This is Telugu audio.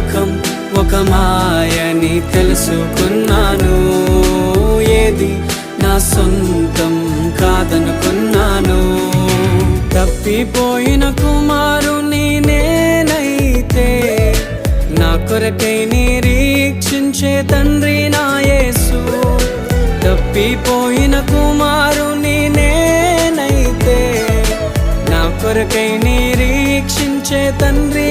లోకం ఒక మాయని తెలుసుకున్నాను. ఏది నా సొంతం కాదనుకున్నాను. తప్పిపోయిన కుమారుని నేనైతే నా కొరకై నిరీక్షించే తండ్రి నా యేసు. తప్పిపోయిన కుమారుని నేనైతే నా కొరకై నిరీక్షించే తండ్రి